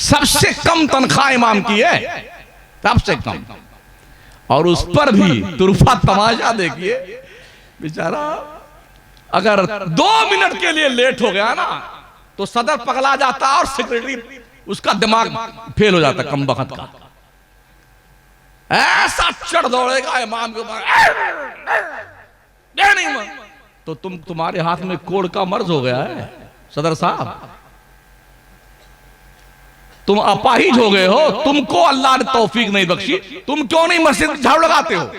सबसे कम तनख्वाह इमाम की है, सबसे कम। और उस पर भी तुरफा तमाशा देखिए, बेचारा अगर 2 मिनट के लिए लेट हो गया ना तो सदर पगला जाता और सेक्रेटरी उसका दिमाग फेल हो जाता कम वक्त का। ऐसा चढ़ दौड़ेगा इमाम के ऊपर, नहीं तो तुम्हारे हाथ में कोड़ का मर्ज हो गया है सदर साहब, तुम अपाहिज हो गए हो, तुमको अल्लाह ने तौफीक नहीं बख्शी, तुम क्यों नहीं मस्जिद में झाड़ू लगाते हो?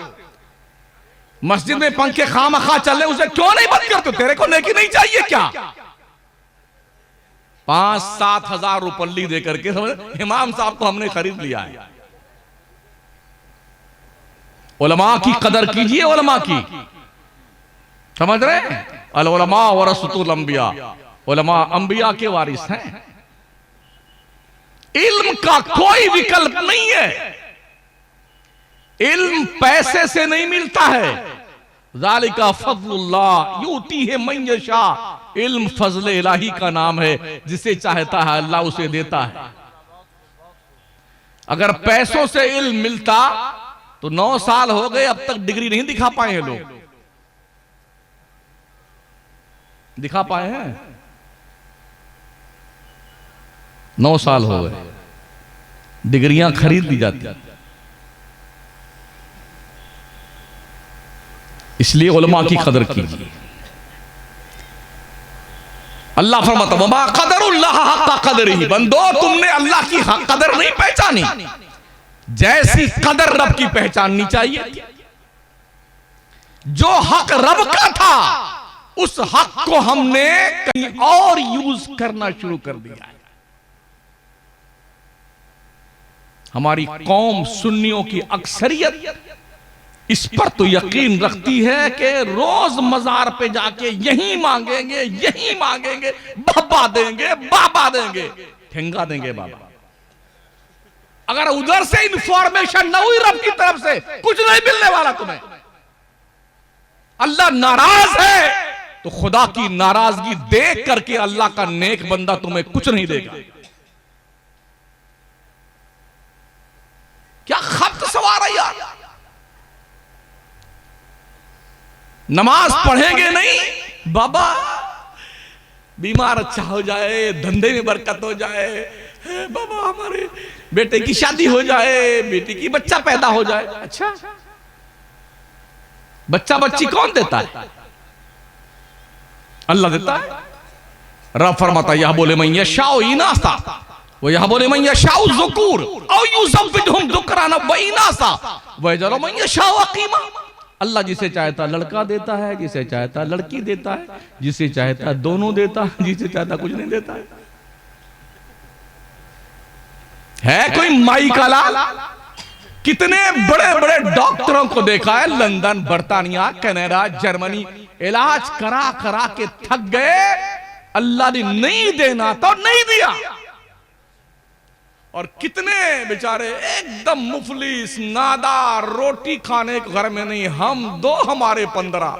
मस्जिद में पंखे खामखा चल रहे, उसे क्यों नहीं बंद करते? तेरे को नेकी नहीं चाहिए क्या? 5-7 हजार रुपल्ली देकर के समझ, इमाम साहब को हमने खरीद लिया है। उलमा की कदर कीजिए, उलमा की, समझ रहे हैं? अल उलमा वरसतुल अंबिया, उलमा अंबिया के वारिस हैं। इल्म का कोई विकल्प नहीं है, इल्म पैसे से नहीं मिलता है। ज़ालिका फज़लुल्लाह यूतीहि मन यशा, इल्म फजल इलाही का नाम है, जिसे चाहता है अल्लाह उसे देता है। अगर पैसों से इल्म मिलता तो 9 साल हो गए, अब तक डिग्री नहीं दिखा पाए हैं लोग। दिखा पाए हैं? 9 साल हो गए, डिग्रियां खरीद ली जाती। इसलिए उलमा की कदर कीजिए। अल्लाह फरमाता वमा क़दरुल्लाह हक़्क़ क़दरिही, बंदो तुमने अल्लाह की कदर नहीं पहचानी जैसी कदर रब की पहचाननी चाहिए। जो हक रब का था उस हक को हमने कहीं और यूज करना शुरू कर दिया है। हमारी कौम सुन्नियों की अक्सरियत इस पर तो यकीन रखती है कि रोज मजार पे जाके यही मांगेंगे, यही मांगेंगे, बाबा देंगे, बाबा देंगे, ठेंगा देंगे बाबा। अगर उधर से इंफॉर्मेशन न हुई रब की तरफ से, कुछ नहीं मिलने वाला तुम्हें। अल्लाह नाराज है तो खुदा की नाराजगी देख करके अल्लाह का नेक बंदा तुम्हें कुछ नहीं देगा। क्या खत सवार है यार। नमाज पढ़ेंगे नहीं, बाबा बीमार अच्छा हो जाए, धंधे में बरकत हो जाए, बाबा हमारे बेटे की शादी हो जाए, बेटी की बच्चा पैदा हो जाए। अच्छा, बच्चा बच्ची कौन देता है? अल्लाह देता है। रब फरमाता यह बोले मैं यशाओ इनासा, वो यह बोले मैं यशाओ ज़ुकूर और युज़व्विजुहुम ज़ुक्राना व इनासा व यजअलु मन यशाओ अक़ीमा। अल्लाह जिसे चाहता लड़का देता है, जिसे चाहता लड़की देता है, जिसे चाहता दोनों देता है, जिसे चाहता कुछ नहीं देता है कोई माई का लाल? कितने बड़े बड़े डॉक्टरों को देखा है, लंदन, बर्तानिया, कनाडा, जर्मनी, इलाज करा करा के थक गए, अल्लाह ने नहीं देना तो नहीं दिया। और कितने बेचारे एकदम मुफलिस नादार, रोटी खाने के घर में नहीं, हम 2 हमारे 15,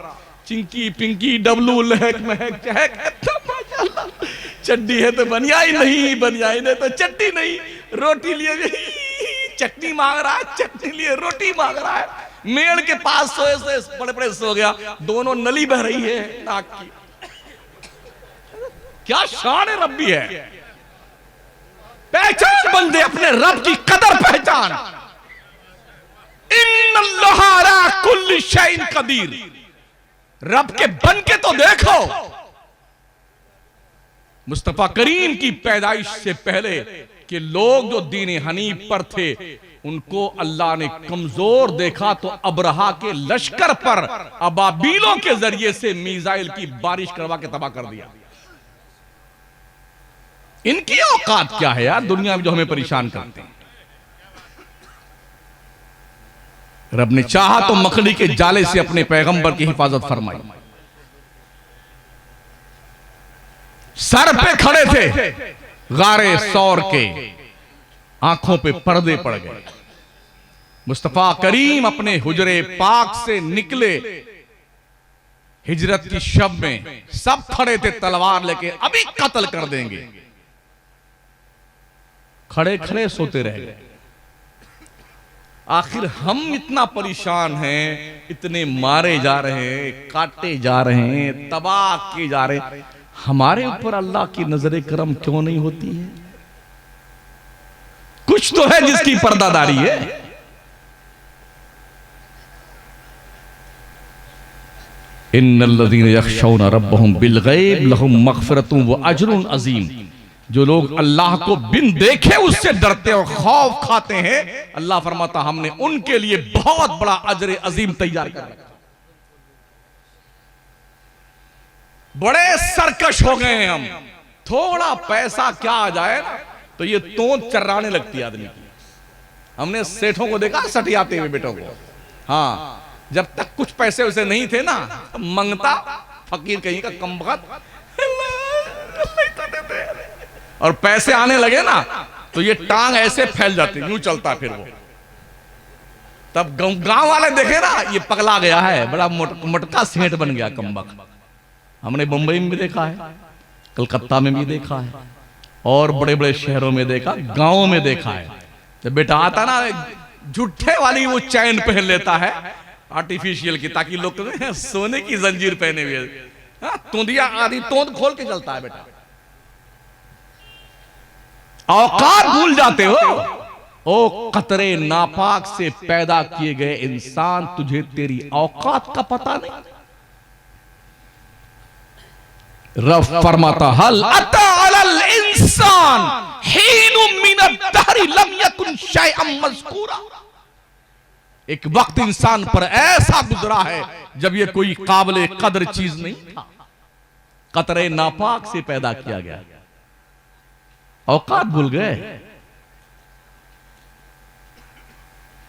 चिंकी पिंकी डब्लू लहक महक चहक, चड्डी है तो बनियाई नहीं, बनियाई नहीं तो चट्टी नहीं, रोटी लिए चटनी मांग रहा है, चटनी लिए रोटी मांग रहा है, मेड़ के पास सोए से बड़े बड़े सो गया, दोनों नली बह रही है नाक की। क्या शान रब्बी है। पहचान बंदे अपने रब की कदर पहचान। इन्नल्लाह अला कुल्ली शैइन कदीर, रब के बन के तो देखो। मुस्तफा करीम की पैदाइश से पहले कि लोग जो दीन हनीफ पर थे उनको अल्लाह ने कमजोर देखा तो अबरहा के लश्कर पर अबाबीलों के जरिए से मीजाइल की बारिश करवा के तबाह कर दिया। इनकी औकात क्या है यार दुनिया में जो हमें परेशान करते हैं। रब ने चाहा तो मकड़ी के जाले से अपने पैगंबर की हिफाजत फरमाई। सर पे खड़े थे गारे सौर के, आंखों पे पर्दे पड़ गए। मुस्तफा करीम अपने हुजरे पाक से निकले हिजरत की शब में, सब खड़े थे तलवार लेके, अभी कत्ल कर देंगे। खड़े खड़े सोते रह गए। आखिर हम इतना परेशान हैं, इतने मारे जा रहे हैं, काटे जा रहे हैं, तबाह किए जा रहे हैं, हमारे ऊपर अल्लाह की नजर करम क्यों नहीं होती है? कुछ तो है जिसकी पर्दादारी है। इन्नल्लज़ीना यख़शौना रब्बहुम बिलग़ैब लहुम मग़फ़िरतुन व अज्रुन अज़ीम। जो लोग अल्लाह को बिन देखे उससे डरते और खौफ खाते हैं, अल्लाह फरमाता हमने उनके लिए बहुत बड़ा अजर अजीम तैयार कर रखा। बड़े सरकश हो गए हैं हम, थोड़ा पैसा क्या आ जाए ना तो ये तोंद चर्राने लगती है आदमी की। हमने सेठों को देखा सटियाते हुए बेटों को। हाँ, जब तक कुछ पैसे वैसे नहीं थे ना, मंगता फकीर कहीं का कमबख्त, और पैसे आने लगे ना तो ये टांग ऐसे फैल जाती, यूं चलता फिर वो। तब गांव वाले देखे ना ये पगला गया है, बड़ा मोटका सेठ बन गया कमबख्त। हमने मुंबई में भी देखा है, कलकत्ता में भी देखा है, और बड़े बड़े शहरों में देखा, गांवों में देखा है। जब बेटा आता ना झूठे वाली वो चैन पहन लेता है आर्टिफिशियल की, ताकि लोग सोने की जंजीर पहने हुए, तोंदिया आदि तोंद खोल के चलता है बेटा। औकात भूल जाते हो। ओ कतरे नापाक से पैदा किए गए इंसान, तुझे तेरी औकात का पता नहीं। रब फरमाता हल अता अलल इंसान हीनुम मिनद दहरी लम यकुन शैअन मज़कूरा। एक वक्त इंसान पर ऐसा गुजरा है जब ये कोई काबिल कदर चीज नहीं था। कतरे नापाक से पैदा किया गया, औकात भूल गए।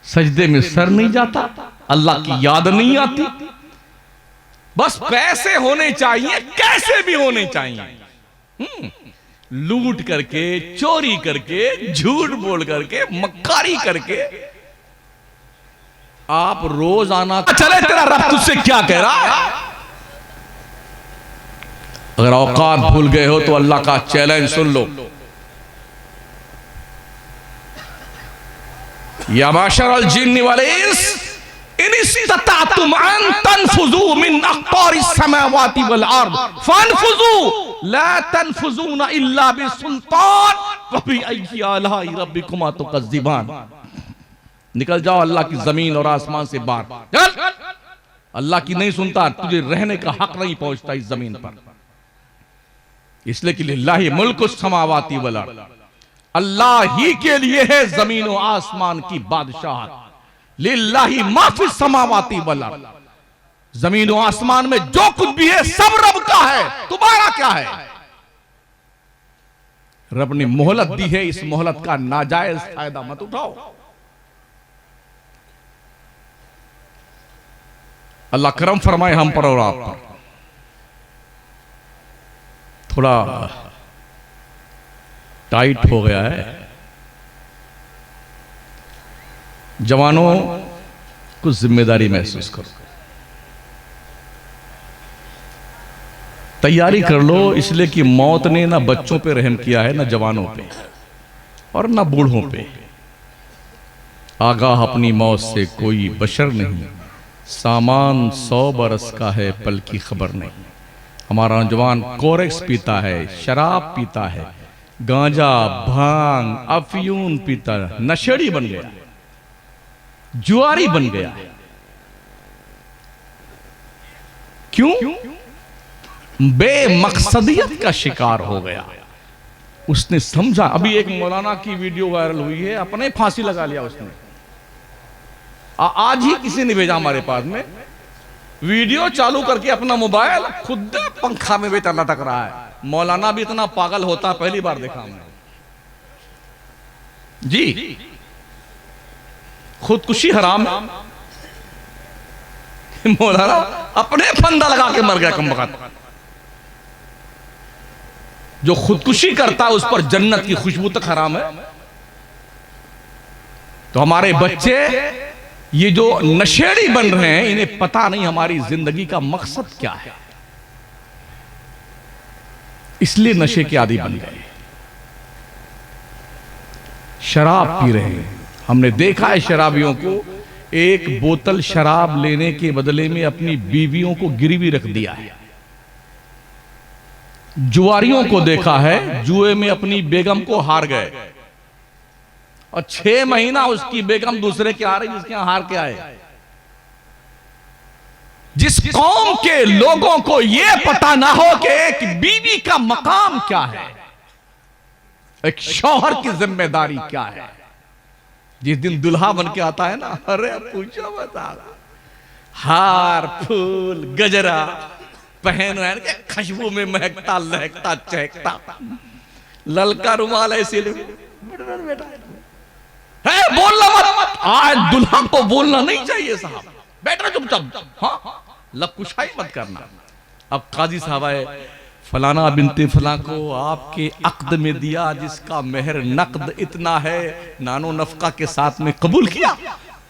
सजदे में सर नहीं जाता, अल्लाह की याद नहीं आती। बस पैसे होने चाहिए, कैसे भी होने चाहिए, लूट करके, चोरी करके, झूठ बोल करके, मक्कारी करके। आप रोज आना चले, तेरा रब तुझसे क्या कह रहा है? अगर औकात भूल गए हो तो अल्लाह का चैलेंज सुन लो। या माशरल जिन्नि वल इंस इन इस्तताअतुम अन तनफुजू मिन अक़तारिस समावाति वल अर्द फनफुजू ला तनफुजूना इल्ला बिसुल्तान व बिअय्यि आलाइ रब्बिकुमा तुकज़्ज़िबान। निकल जाओ अल्लाह की जमीन और आसमान से बाहर। अल्लाह की नहीं सुनता, तुझे रहने का हक नहीं पहुंचता इस जमीन पर। इसलिए कि लिल्लाहि मुल्कुस समावाति वल अर्द, अल्लाह ही के लिए है जमीन और आसमान की बादशाहत। लिल्लाहि मा फिस समावाति वल अर्द, जमीन और आसमान में जो कुछ भी है सब रब का है, तुम्हारा क्या है? रब ने मोहलत दी है, इस मोहलत का नाजायज फायदा मत उठाओ। अल्लाह करम फरमाए हम पर और आप पर। थोड़ा टाइट हो गया है। जवानों कुछ जिम्मेदारी महसूस करो, तैयारी कर लो, इसलिए कि मौत ने ना बच्चों पे रहम किया है, ना जवानों पे और ना बूढ़ों पे। आगाह अपनी मौत से कोई बशर नहीं, सामान 100 बरस का है, पल की खबर नहीं। हमारा नौजवान कोरेक्स पीता है, शराब पीता है, गांजा, भांग, अफयून पीता, नशेड़ी बन गया, जुआरी बन गया। क्यों? बेमकसदियत का शिकार हो गया। उसने समझा। अभी एक मौलाना की वीडियो वायरल हुई है, अपने फांसी लगा लिया उसने। आज ही किसी ने भेजा हमारे पास में, वीडियो चालू करके अपना मोबाइल खुद पंखा में बेटा लटक रहा है। मौलाना भी इतना पागल होता पहली बार देखा हमने जी। खुदकुशी हराम है। मौलाना अपने फंदा लगा के मर गया कमबख्त। जो खुदकुशी करता है उस पर जन्नत की खुशबू तक हराम है। तो हमारे बच्चे ये जो नशेड़ी बन रहे हैं, इन्हें पता नहीं हमारी जिंदगी का मकसद क्या है, इसलिए नशे के आदी बन गए। शराब पी रहे हैं। हमने देखा है शराबियों को, एक बोतल शराब लेने के बदले में अपनी बीवियों को गिरवी रख दिया है। जुआरियों को देखा है, जुए में अपनी बेगम को हार गए और 6 महीना उसकी बेगम दूसरे के आ रही, जिसके यहां हार के आए। जिस कौम के लोगों को यह पता ना हो कि एक बीवी का मकाम क्या है, एक शौहर की जिम्मेदारी क्या है, जिस दिन दुल्हा बन के आता है ना, अरे पूछो बता, हार फूल गजरा पहन के खुशबू में महकता लहकता चहकता, ललका रुमाल ऐसे बेटा है, बोलना मत। आज दुल्हा को बोलना नहीं चाहिए साहब, बैठना चुपचाप, हाँ लकुशाई मत करना। अब काजी साहब आए, फलाना बिनते फला को आपके अक्द में दिया, जिसका मेहर नकद इतना है, नानो नफका के साथ में कबूल किया।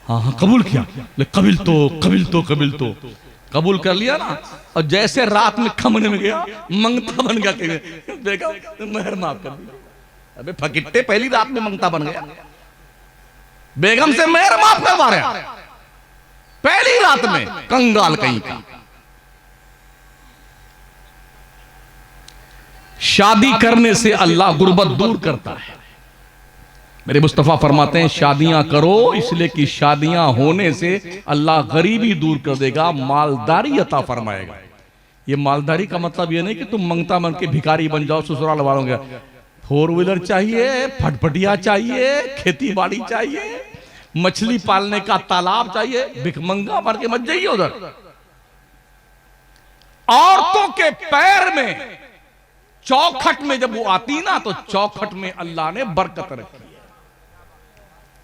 हाँ हाँ कबूल किया, कबिल तो कबूल कर लिया ना। और जैसे रात में खमने में गया, मंगता बन गया, देखा मेहर माफ कर दिया। अबे फकिट्टे, पहली रात में मंगता बन गया, बेगम से मेहर माफ करवा रहा पहली रात में, कंगाल कहीं का। शादी करने से अल्लाह गुर्बत दूर करता है। मेरे मुस्तफा फरमाते हैं शादियां करो इसलिए कि शादियां होने से अल्लाह गरीबी दूर कर देगा, मालदारी अता फरमाएगा। ये मालदारी का मतलब ये नहीं कि तुम मंगता बन के भिखारी बन जाओ, ससुराल वालों के 4 व्हीलर चाहिए, फटफटिया चाहिए, खेती बाड़ी चाहिए, मछली पालने का तालाब चाहिए, भिखमंगा बन के मत जाइए उधर। औरतों के पैर में चौखट में जब वो आती ना, तो चौखट में अल्लाह ने बरकत रखी है।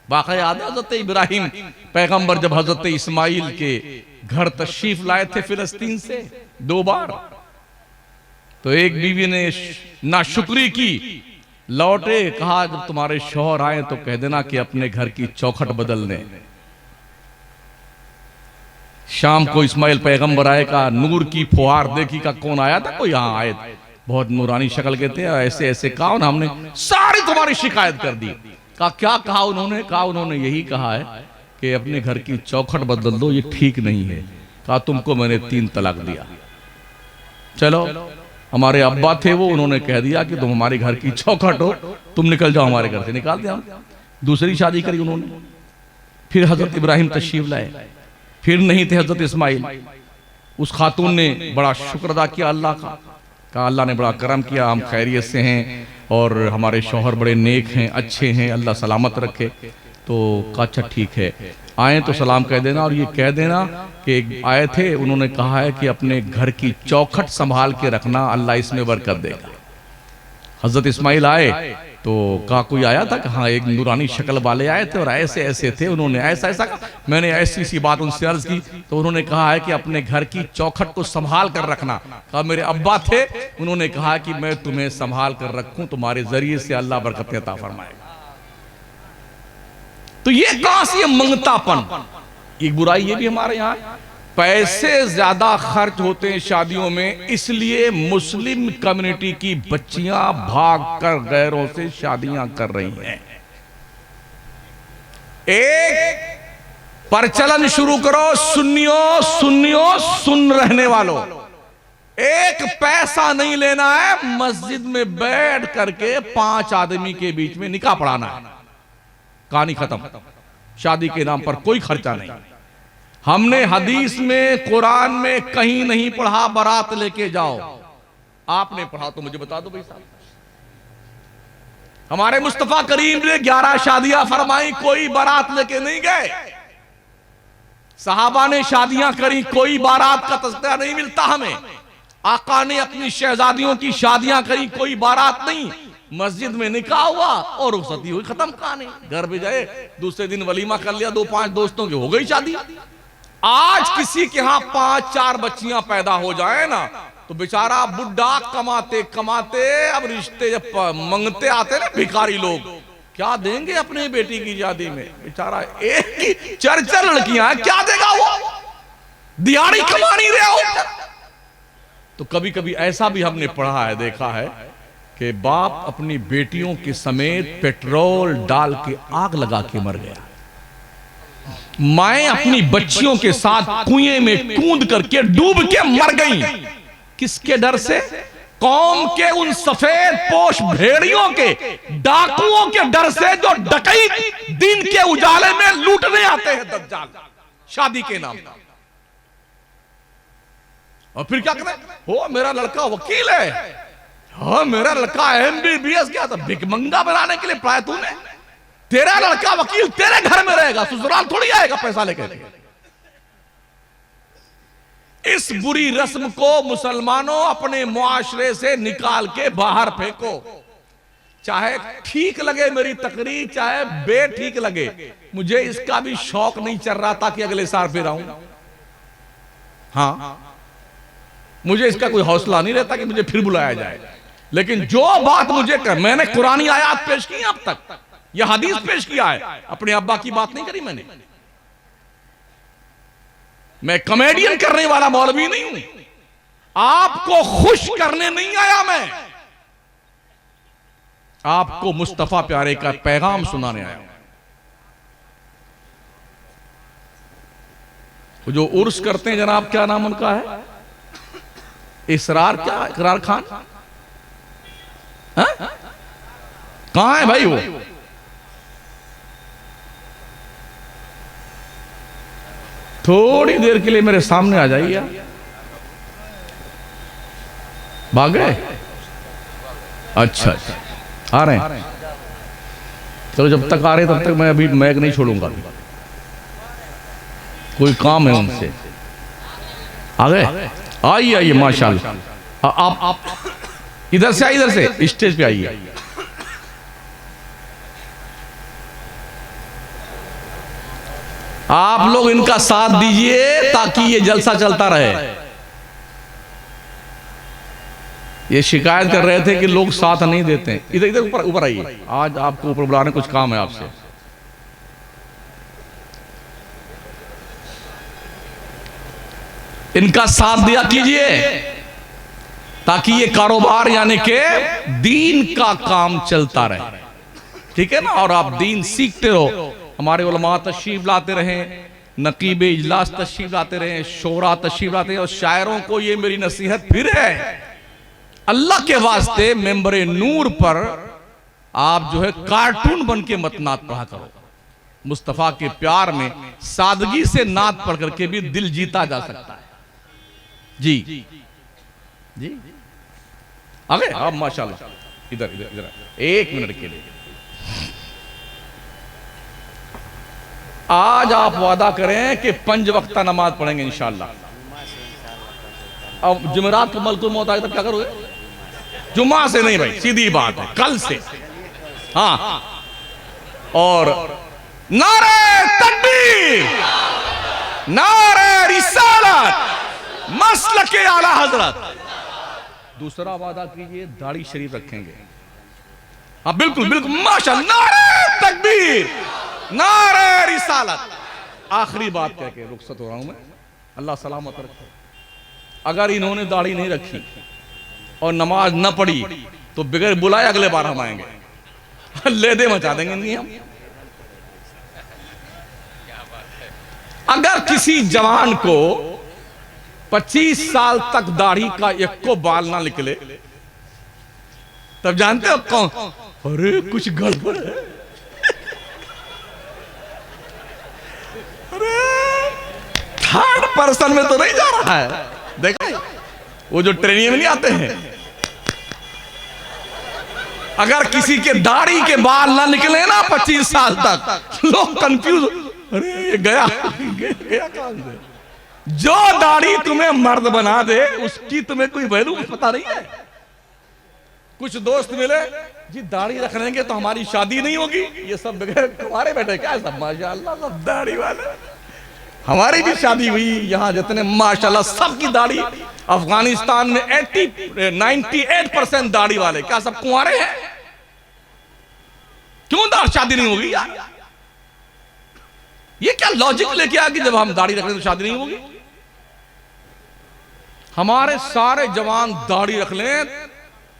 वाक़या याद है हजरत इब्राहिम पैगंबर जब हजरत इस्माइल के घर तशरीफ लाए थे फिलिस्तीन से 2 बार, तो एक बीवी ने नाशुक्री की, लौटे, कहा जब तुम्हारे शौहर आए तो कह देना कि अपने घर की चौखट बदल दें। शाम को इस्माइल पैगंबर आए, का नूर की फुहार देखी, का कौन आया था, कोई यहां आए, बहुत नूरानी शक्ल के थे, ऐसे ऐसे कहा, हमने सारी तुम्हारी शिकायत कर दी। कहा क्या कहा उन्होंने? कहा उन्होंने यही कहा है कि अपने घर की चौखट बदल दो, ये ठीक नहीं है। कहा तुमको मैंने 3 तलाक दिया। चलो हमारे अब्बा थे वो, उन्होंने कह दिया कि तुम हमारे घर की चौखट हो, तुम निकल जाओ हमारे घर से। निकाल दिया। दूसरी शादी करी उन्होंने। फिर हजरत इब्राहिम तशरीफ लाए, फिर नहीं थे हजरत इस्माइल। उस खातून ने बड़ा शुक्र अदा किया अल्लाह का, कहा अल्लाह ने बड़ा करम किया, हम खैरियत से हैं और हमारे शौहर बड़े नेक हैं, अच्छे हैं, अल्लाह सलामत रखे। तो कहा अच्छा ठीक है, आए तो सलाम कह देना और ये कह देना कि आए थे, उन्होंने कहा है कि अपने घर की चौखट संभाल के रखना, अल्लाह इसमें बरकत देगा। हजरत इस्माइल आए तो कहा कोई आया था? हाँ एक नूरानी शक्ल वाले आए थे और ऐसे ऐसे थे, उन्होंने ऐसा ऐसा कहा। मैंने ऐसी सी बात उनसे अर्ज की तो उन्होंने कहा है कि अपने घर की चौखट को संभाल कर रखना। कहा मेरे अब्बा थे, उन्होंने कहा कि मैं तुम्हें संभाल कर रखूं, तुम्हारे जरिए से अल्लाह बरकत अता फरमाएगा। तो ये कहां से मंगतापन, एक बुराई ये भी हमारे यहाँ। पैसे ज्यादा खर्च होते हैं शादियों में, इसलिए मुस्लिम कम्युनिटी की बच्चियां भागकर गैरों से शादियां कर रही हैं। एक प्रचलन शुरू करो, सुन्नियों सुन्नियों सुन रहने वालों, एक पैसा नहीं लेना है, मस्जिद में बैठ करके 5 आदमी के बीच में निकाह पढ़ाना है, कहानी खत्म। शादी के नाम पर कोई खर्चा नहीं। हमने हदीस में, कुरान में कहीं नहीं पढ़ा बारात लेके जाओ। आपने पढ़ा तो मुझे बता दो भाई साहब। हमारे मुस्तफा करीम ने 11 शादियां फरमाई, कोई बारात लेके नहीं गए। सहाबा ने शादियां करी, कोई बारात का तज़किरा नहीं मिलता हमें। आका ने अपनी शहजादियों की शादियां करी, कोई बारात नहीं, मस्जिद में निकाह हुआ और रुखसती हुई, खत्म कहानी। घर भी जाए, दूसरे दिन वलीमा कर लिया, 2-5 दोस्तों की हो गई शादी। आज किसी के यहां 5-4 बच्चियां पैदा हो जाए ना, तो बेचारा बुढ़ा कमाते कमाते, अब रिश्ते जब मंगते आते ना भिखारी लोग, क्या देंगे अपने बेटी की शादी में? बेचारा एक ही 4 लड़कियां, क्या देगा वो? दिहाड़ी कमा नहीं रहे हो। तो कभी कभी ऐसा भी हमने पढ़ा है, देखा है कि बाप अपनी बेटियों के समेत पेट्रोल डाल के आग लगा के मर गया, माएं अपनी बच्चियों के साथ कुएं में कूद करके डूब के मर गईं। किसके डर से? कौम के उन सफेद पोश भेड़ियों के, डाकुओं के डर से, जो डकैत दिन के उजाले में लूटने आते हैं दज्जाल शादी के नाम पर। और फिर क्या करें? हो मेरा लड़का वकील है, हाँ मेरा लड़का MBBS गया, तो भिकमंगा बनाने के लिए पाया तूने? तेरा लड़का वकील तेरे घर में रहेगा, ससुराल थोड़ी आएगा पैसा लेकर। इस बुरी रस्म को मुसलमानों अपने मुआशरे से निकाल के बाहर फेंको। चाहे ठीक लगे मेरी तकरीर, चाहे बेठीक लगे, मुझे इसका भी शौक नहीं चल रहा था कि अगले साल फिर आऊं। हाँ, मुझे इसका कोई हौसला नहीं रहता कि मुझे फिर बुलाया जाए। लेकिन जो बात मुझे मैंने कुरानी आयात पेश की अब तक, यह हदीस पेश किया है, अपने अब्बा की बात नहीं करी मैंने। मैं कॉमेडियन करने वाला मौलवी नहीं हूं, आपको खुश करने नहीं आया मैं, आपको मुस्तफा प्यारे का पैगाम सुनाने आया हूं। जो उर्स करते हैं जनाब, क्या नाम उनका है? इसरार, क्या इकरार खान? कहां है भाई वो? थोड़ी देर के लिए मेरे सामने आ जाइए। भाग गए? अच्छा, आ रहे हैं। चलो जब तक आ रहे तब तक मैं अभी मैक नहीं छोड़ूंगा, कोई काम है उनसे। आ गए? आइए आइए, माशाल्लाह। आप इधर से आइए, इधर से स्टेज पे आइए। आप लोग इनका साथ दीजिए ताकि ये जलसा चलता रहे। ये शिकायत कर रहे थे कि लोग साथ नहीं देते। इधर इधर ऊपर ऊपर आइए, आज आपको ऊपर बुलाने कुछ काम है आपसे। इनका साथ दिया कीजिए ताकि ये कारोबार यानी के दीन का काम चलता रहे, ठीक है ना? और आप दीन सीखते रहो। हमारे उलमा तशरीफ लाते रहें, नकीब इजलास तशरीफ लाते रहें, शोरा तशरीफ लाते हैं। और शायरों को ये मेरी नसीहत फिर है, अल्लाह के वास्ते मेंबरे नूर पर आप जो है कार्टून बन के मत नात पढ़ा करो। मुस्तफा के प्यार में सादगी से नात पढ़ करके भी दिल जीता जा सकता है। जी जी, आ गए आप? माशाल्लाह। इधर इधर इधर एक मिनट के लिए। आज आप वादा करें कि 5 वक्ता नमाज पढ़ेंगे इंशाअल्लाह। अब जुमेरात को मलकुल मौत आए तब क्या करोगे? जुम्मा से नहीं भाई, सीधी बात है, कल से। हाँ, और नारे तकबीर, नारे रिसालत, मसलके आला हजरत। दूसरा वादा कीजिए, दाढ़ी शरीफ रखेंगे। हाँ बिल्कुल बिल्कुल, माशाअल्लाह। नारे तकबीर, नारे रिसालत। आखिरी बात कह के रुखसत हो रहा हूं मैं, अल्लाह सलामत रखे। अगर इन्होंने दाढ़ी नहीं रखी और नमाज न पढ़ी तो बगैर बुलाए अगले बार हम आएंगे, लेदे मचा देंगे इनकी हम। अगर किसी जवान को 25 साल तक दाढ़ी का एक को बाल ना निकले, तब जानते हो कौन? अरे कुछ गड़बड़ है, थर्ड पर्सन में तो नहीं जा रहा है। देखो वो जो ट्रेनिंग में नहीं आते हैं, अगर किसी के दाढ़ी के बाल ना निकले ना 25 साल तक, लोग कंफ्यूज, अरे ये गया गया कहां से? जो दाढ़ी तुम्हें मर्द बना दे उसकी तुम्हें कोई वैल्यू पता नहीं है। कुछ दोस्त मिले जी, दाढ़ी रख लेंगे तो हमारी शादी नहीं होगी। ये सब बगैर तुम्हारे बैठे क्या है? सब माशाल्लाह सब दाढ़ी वाले। हमारी भी शादी हुई यहां, जितने माशाल्लाह सबकी दाढ़ी। अफगानिस्तान में 98% दाढ़ी वाले, क्या सब कुंवारे हैं? क्यों शादी नहीं होगी यार? ये क्या लॉजिक लेके आ कि जब हम दाढ़ी रख लें तो शादी नहीं होगी? हमारे सारे जवान दाढ़ी रख लें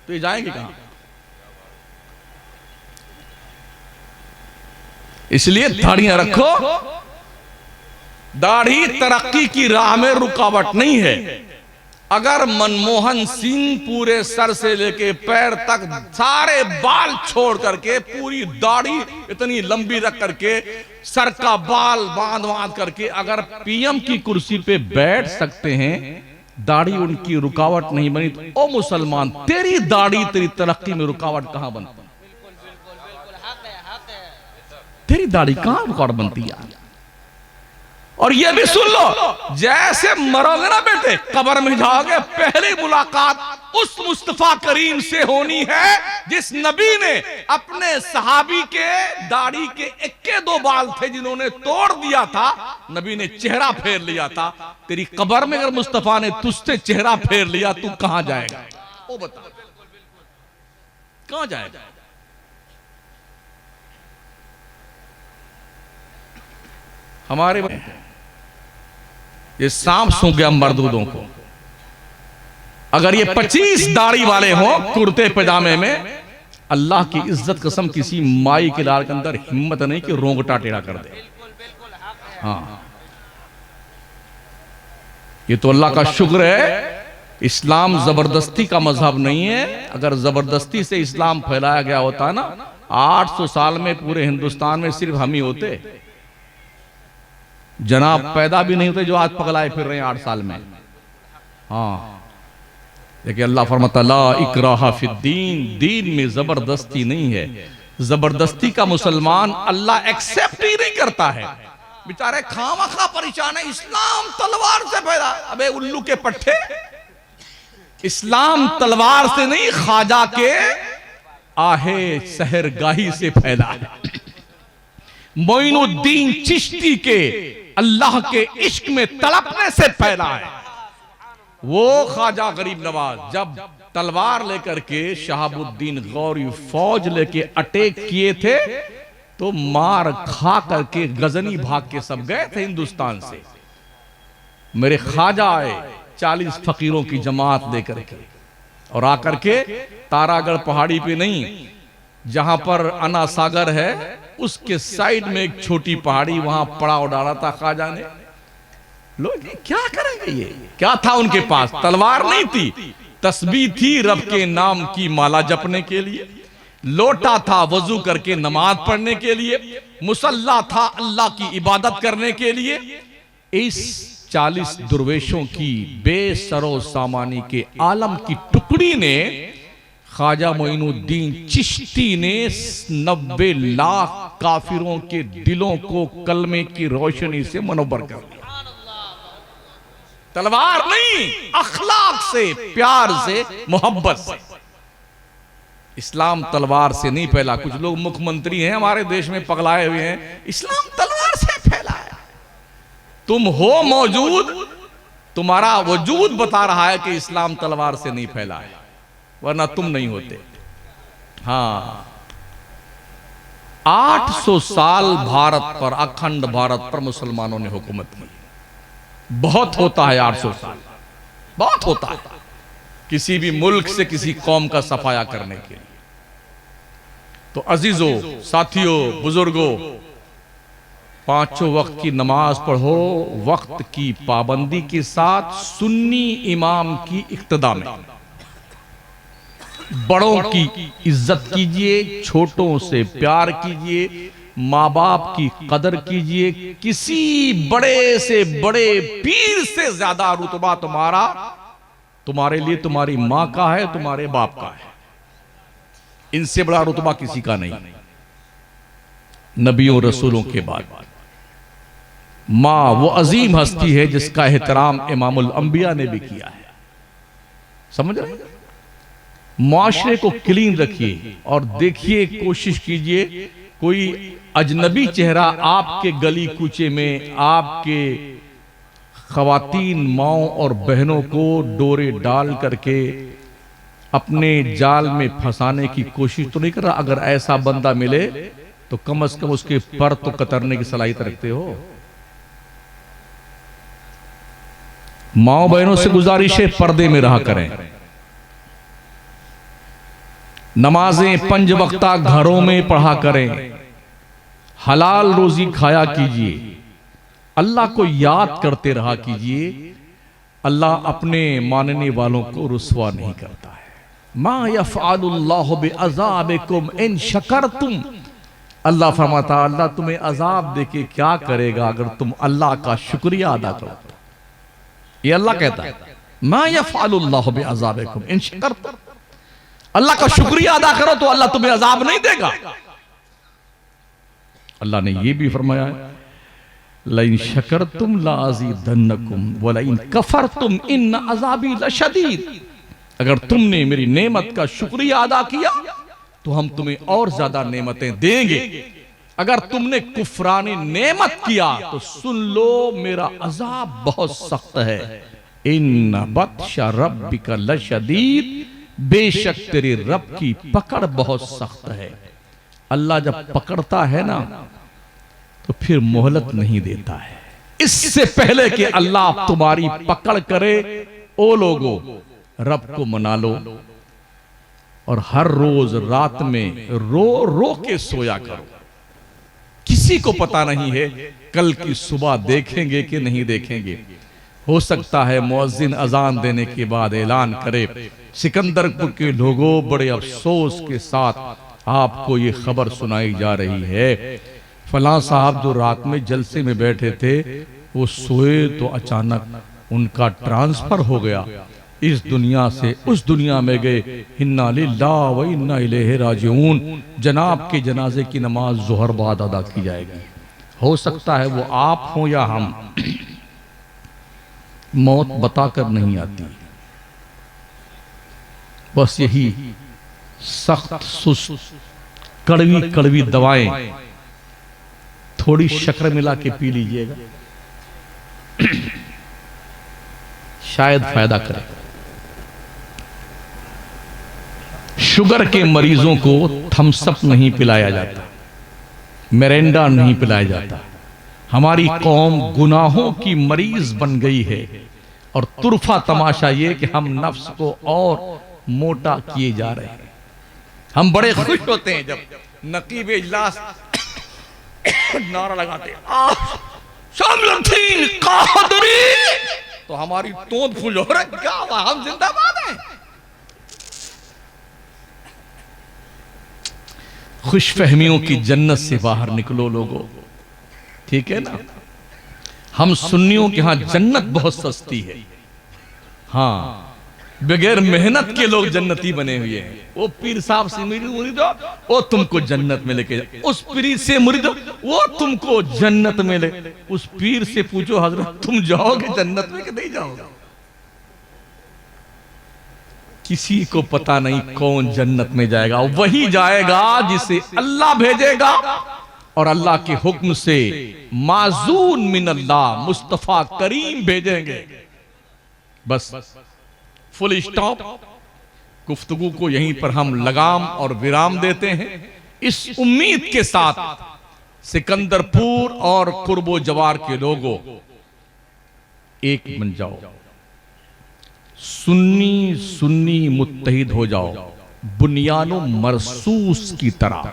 तो ये जाएंगे कहां? इसलिए दाढ़ियां रखो। दाढ़ी तरक्की की राह में रुकावट नहीं है। अगर मनमोहन सिंह पूरे सर से लेके पैर तक सारे बाल छोड़ करके पूरी दाढ़ी इतनी लंबी रख करके सर का बाल बांध बांध करके अगर पीएम की कुर्सी पे बैठ सकते हैं, दाढ़ी उनकी रुकावट नहीं बनी, तो ओ मुसलमान, तेरी दाढ़ी तेरी तरक्की में रुकावट कहां बनती? तेरी दाढ़ी कहां रुकावट बनती है? और ये भी सुन लो, जैसे मरोगे ना बेटे, कब्र में जाओगे, पहली मुलाकात उस मुस्तफा करीम से होनी है जिस नबी ने अपने सहाबी के दाढ़ी के इक्के दो बाल थे जिन्होंने तोड़ दिया था, नबी ने चेहरा फेर लिया था। तेरी कब्र में अगर मुस्तफा ने तुझसे चेहरा फेर लिया, तू कहां जाएगा? वो बता, कहां जाएगा? हमारे ये सांप सूंघ गया मर्दूदों को। अगर ये 25 दाढ़ी वाले हों कुर्ते पैजामे में, अल्लाह की इज्जत कसम किसी माई के लाल के अंदर हिम्मत नहीं कि रोंगटा टेढ़ा कर दे। हाँ, ये तो अल्लाह का शुक्र है, इस्लाम जबरदस्ती का मजहब नहीं है। अगर जबरदस्ती से इस्लाम फैलाया गया होता ना, 800 साल में पूरे हिंदुस्तान में सिर्फ हम ही होते, जनाब पैदा भी नहीं होते जो आज पगलाए फिर रहे हैं 8 साल में। हाँ, देखिए अल्लाह फरमाता ला इकराहा फिद्दीन, दीन में जबरदस्ती नहीं है। जबरदस्ती का मुसलमान अल्लाह एक्सेप्ट ही नहीं करता है। बेचारे खामखा परेशान है, इस्लाम तलवार से फैला। अबे उल्लू के पट्टे, इस्लाम तलवार से नहीं, ख्वाजा के आहे सहरगाही से फैला है। मोइनुद्दीन चिश्ती के अल्लाह के इश्क में तड़पने से फैला है। वो ख्वाजा गरीब नवाज जब तलवार लेकर के शहाबुद्दीन गौरी फौज लेके अटैक किए थे, तो मार खा करके गजनी भाग के सब गए थे हिंदुस्तान से। मेरे ख्वाजा आए 40 फकीरों की जमात लेकर के, और आकर के तारागढ़ पहाड़ी पे नहीं, जहां पर अना सागर है उसके साइड में एक छोटी पहाड़ी, वहां पड़ाव डाला था ख्वाजा ने। लोग क्या करेंगे? ये क्या था उनके पास? तलवार नहीं थी, तस्बीह थी रब के नाम की माला जपने के लिए, लोटा था वजू करके नमाज पढ़ने के लिए, मुसल्ला था अल्लाह की इबादत करने के लिए। इस 40 दुर्वेशों की बेसरो सामानी के आलम की टुकड़ी ने, ख्वाजा मोइनुद्दीन चिश्ती ने 90 लाख काफिरों के दिलों को कलमे की रोशनी से मनोबर कर दिया। तलवार नहीं, अखलाक से, प्यार से, मोहब्बत से। इस्लाम तलवार से नहीं फैला। कुछ लोग मुख्यमंत्री हैं हमारे देश में पगलाए हुए हैं, इस्लाम तलवार से फैला है। तुम हो मौजूद, तुम्हारा वजूद बता रहा है कि इस्लाम तलवार से नहीं फैला है, वरना तुम नहीं होते। हाँ, 800 साल भारत पर, अखंड भारत पर मुसलमानों ने हुकूमत की। बहुत होता है 800 साल, बहुत होता है किसी भी मुल्क से किसी कौम का सफाया करने के लिए। तो अजीजों, साथियों, बुजुर्गों, 5 वक्त की नमाज पढ़ो वक्त की पाबंदी के साथ, सुन्नी इमाम की इक्तदा में। बड़ों की इज्जत कीजिए, छोटों से प्यार कीजिए, माँ बाप की कदर कीजिए। किसी बड़े से बड़े पीर से ज्यादा रुतबा तुम्हारे लिए तुम्हारी माँ का है, तुम्हारे बाप का है। इनसे बड़ा रुतबा किसी का नहीं, नबियों रसूलों के बाद। माँ वो अजीम हस्ती है जिसका एहतराम इमामुल अंबिया ने भी किया है। समझ रहे हैं? मुआशरे को क्लीन रखिए और देखिए, कोशिश कीजिए कोई अजनबी चेहरा आपके गली कूचे में आपके खवातीन माओं और बहनों को डोरे डाल करके अपने जाल में फंसाने की कोशिश तो नहीं कर रहा। अगर ऐसा बंदा मिले तो कम से कम उसके पर तो कतरने की सलाहियत रखते हो। माओ बहनों से गुजारिश है, पर्दे में रहा करें। नमाजें 5 वक्ता घरों में पढ़ा करें। हलाल रोजी खाया कीजिए, अल्लाह को याद करते रहा कीजिए। अल्लाह अपने मानने वालों को रुस्वा नहीं करता है। मा यफ़अलुल्लाहु बिअज़ाबिकुम इन शकरतुम, अल्लाह फरमाता अल्लाह तुम्हें अजाब देके क्या करेगा अगर तुम अल्लाह का शुक्रिया अदा करो। ये अल्लाह कहता है मा यफ़अलुल्लाहु बिअज़ाबिकुम इन शकरतुम, अल्लाह का शुक्रिया अदा करो तो अल्लाह तुम्हें अजाब नहीं देगा। अल्लाह ने यह भी फरमाया है लइन शकरतुम लाज़ीदन्नकुम व लइन कफरतुम इन अज़ाबी लशदीद, अगर तुमने मेरी नेमत का शुक्रिया अदा किया तो हम तुम्हें और ज्यादा नेमतें देंगे, अगर तुमने कुफरानी नेमत किया तो सुन लो मेरा अजाब बहुत सख्त है। इन्न बत्शा रब्बिका लशदीद, बेशक तेरे रब की पकड़ बहुत सख्त है। अल्लाह जब पकड़ता है ना तो फिर मोहलत नहीं देता है। इससे पहले कि अल्लाह तुम्हारी पकड़ करे, ओ लोगों रब को मना लो और हर रोज रात में रो रो के सोया करो। किसी को पता नहीं है कल की सुबह देखेंगे कि नहीं देखेंगे। हो सकता है मुअज्जिन अजान देने के बाद ऐलान करे सिकंदरपुर के लोगों बड़े अफसोस के साथ आपको ये खबर सुनाई जा रही है, फलां साहब जो रात में जलसे में बैठे थे वो सोए तो अचानक उनका ट्रांसफर हो गया, इस दुनिया से उस दुनिया में गए, इन्ना लिल्लाहि व इन्ना इलैहि राजिऊन। जनाब के जनाजे की नमाज ज़ोहर बाद अदा की जाएगी। हो सकता है वो आप हो या हम, मौत बताकर नहीं आती, बस यही सख्त सुस्त कड़वी कड़वी दवाएं थोड़ी शक्कर मिला के पी लीजिएगा, शायद फायदा करे। शुगर के मरीजों को थम्सअप नहीं पिलाया जाता, मिरिंडा नहीं पिलाया जाता। हमारी कौम गुनाहों की मरीज बन गई है और तुरफा तमाशा ये कि हम नफ्स को और मोटा किए जा रहे हैं। हम बड़े खुश होते हैं जब नकीब इजलास नारा लगाते तो हमारी तोंद फूल हो रहा है, क्या हुआ, हम जिंदाबाद हैं। खुशफहमियों की जन्नत से बाहर निकलो लोगों, ठीक है ना। हम सुन्नियों के यहाँ जन्नत बहुत सस्ती है। हाँ, बगैर मेहनत के लोग जन्नती बने हुए हैं। वो पीर साहब से मुरीद हो वो तुमको जन्नत में लेके, उस पीर से मुरीद हो वो तुमको जन्नत में ले। उस पीर से पूछो हजरत तुम जाओगे जन्नत में कि नहीं जाओगे? किसी को पता नहीं कौन जन्नत में जाएगा। वही जाएगा जिसे अल्लाह भेजेगा और अल्लाह के हुक्म से माजून मिन अल्लाह मुस्तफा करीम भेजेंगे। बस फुल स्टॉप। गुफ्तगू को यहीं पर हम लगाम और विराम देते हैं, इस उम्मीद के साथ सिकंदरपुर और कुर्बो जवार के लोगों एक बन जाओ, सुन्नी सुन्नी मुत्तहिद हो जाओ, बुनियानो मरसूस की तरह,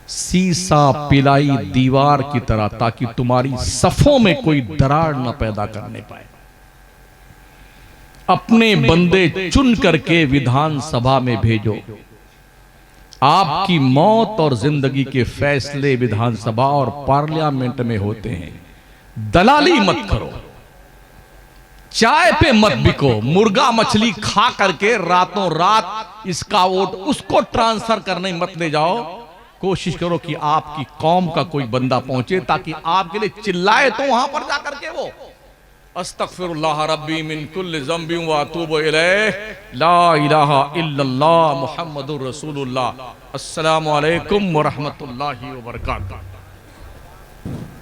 सीसा पिलाई दीवार की तरह, ताकि तुम्हारी सफों में कोई दरार न पैदा करने पाए। अपने बंदे चुन करके विधानसभा में भेजो। आपकी मौत और जिंदगी के फैसले विधानसभा और पार्लियामेंट में होते हैं। दलाली मत करो, चाय पे मत बिको, मुर्गा मछली खा करके रातों रात इसका वोट उसको ट्रांसफर करने मत ले जाओ। कोशिश करो कि आपकी कौम का कोई बंदा पहुंचे ताकि आपके लिए चिल्लाए तो वहां पर जाकर के वो अस्तगफिरुल्लाह रब्बी मिन कुल्लि ज़ंबिन व अतूबु इलैह, ला इलाहा इल्लल्लाह मुहम्मदुर रसूलुल्लाह। अस्सलामु अलैकुम व रहमतुल्लाहि व बरकातुहू।